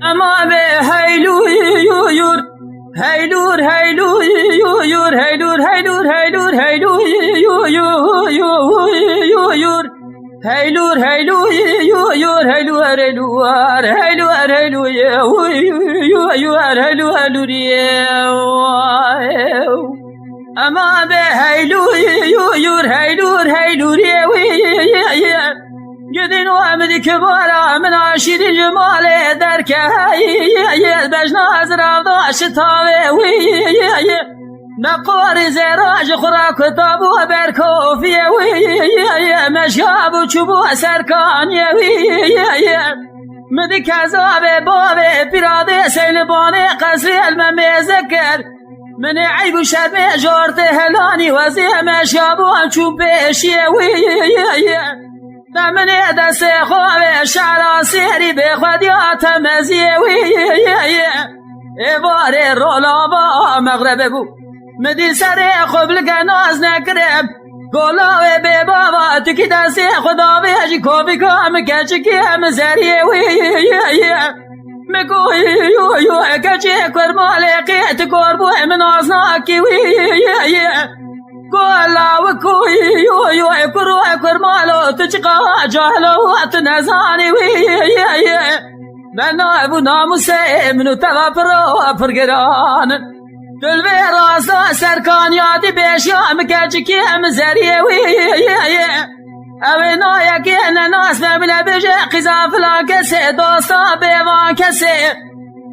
اما به هیلو یور هیلور هیلو یور هیلور هیلور هیلور هیلو یور هیلور هیلو یور هیلور هیلور هیلور هیلو یور هیلو هیلور اما به هیلو یور هیلور هیلور گدین و امدی کبارا من عشید جمال درکه بجناز رفضاش تاوه نقار زراج خوراک تابو برکوفیه مشیاب و چوبو سرکانیه مدی کذاب بابه پیراده سیلبانه قصری الممیزکر من عیب و شرم جارت هلانی وزی مشیاب و چوب پیشیه من دست خواب شعر سیری به خودیات مزیه ایوار رولا با مغرب بو مدی سر خوب لگناز نکرم گلاوه به بابا تکی دست خدا بیجی کوبی کام کچکی هم زریه مگوی کچی کرمال قیت کربو من آزناکی گلاو کوی کرو کرمالو تچقا جهلو اتنزانی من ابو ناموسه منو تغفرو فرگران دلوی راستا سرکان یادی بیشیام کچکی هم زریه اوی نایکی نناس مبنه بجه قزافلا کسی دوستا بیوان کسی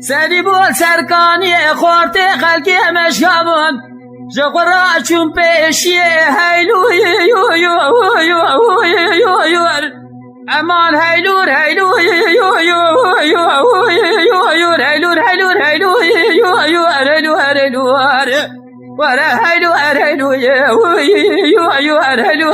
سری بول سرکانی خورتی خلکی مشکابون جغرا چون پیشیه هیلو یور امان هیلور هیلو یور هیلور هیلور هیلو یور ورا هیلو هیلو یور هیلو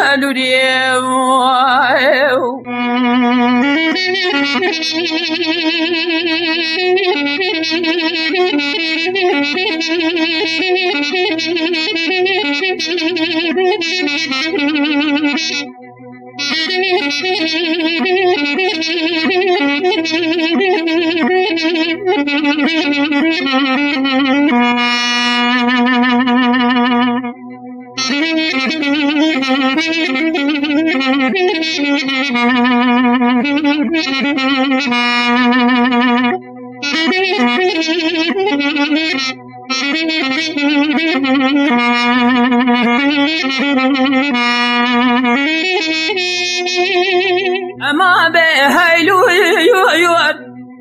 اما به هیلو یور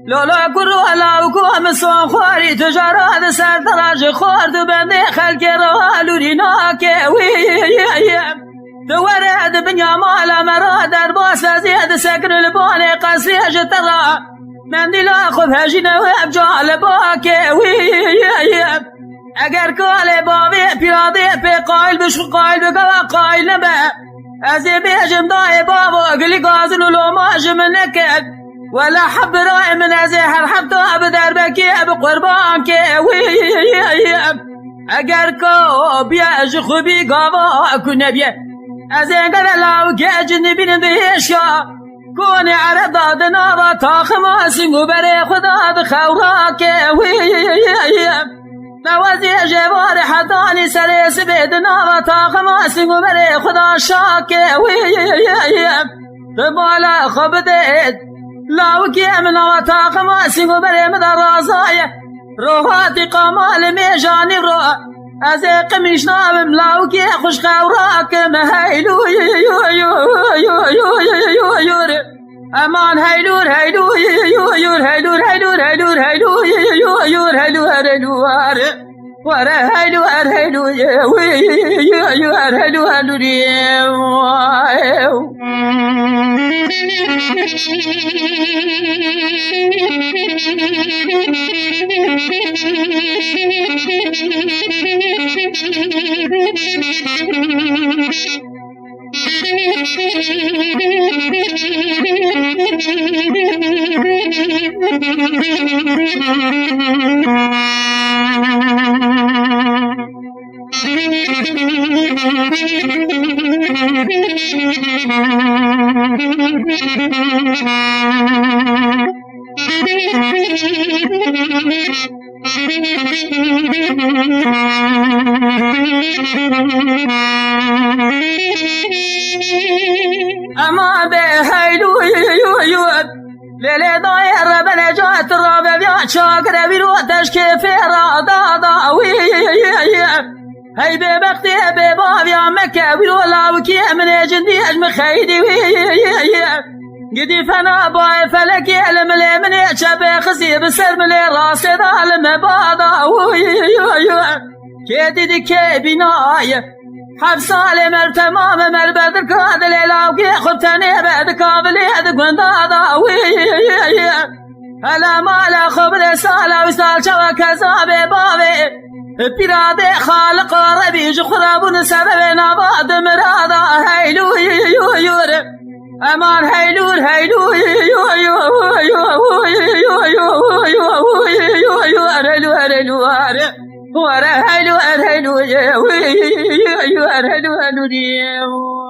لولا کرو علاو کوم سون خواری تجارت سر درج خورد بنده خلق را لوری ناکه تورد بنیا مالا مرا در باس زید سکر البان قصری جترا من دلا خوب هجین و ابجال باکه اگر کال بابی پیراده پی قایل بشو قایل بگوا قایل نبه از بیجم دای بابا گلی گازن و لوماج من نکد ولا حب رای من از هر حبتا بدر بکی بقربان که اگر کو بیج خوبی گاوا کنه بیه از اینگر لاو که جنبین دیشا کونی عرب دادنا و تاخما سنگو بره خدا دخورا که نوازی جوار حدانی سر سبیدنا و تاخما سنگو بره خدا شاکه بالا خوب دید لاو که امنا و تاخما سنگو بره مدر رازای روحاتی قامال میجانی رو از قمیش نابم لاو که خوش خورا که مهیلو امان هیلور هیلور هیلور هیلور هیلور هیلور هیلور هیلور ورا هیلور هیلور هیلور أما بهيلو ليلي ضاير بلجات الرابع بيات شاكر بيروتش كيف رادا وي هاي ببختي بباب يا مكة ولا وكي من جندي أجم خيدي وي قدي فنا باي فلكي الملي من يتشبه خسي بسر ملي راسي ظالم بادا وي كيدي دكي بناي حب سالم التمام البدر كاد ليلاوكي خبتني بعد كابلي ذقن دادا وي هلا مالا خبل سالا وسال شوى كذابي بابي برادي خالق ربي جخراب سبب نباد مرادا هيلو يور امان هيلور هيلو ورا هلو هلو يا وي يا هلو هلو ديو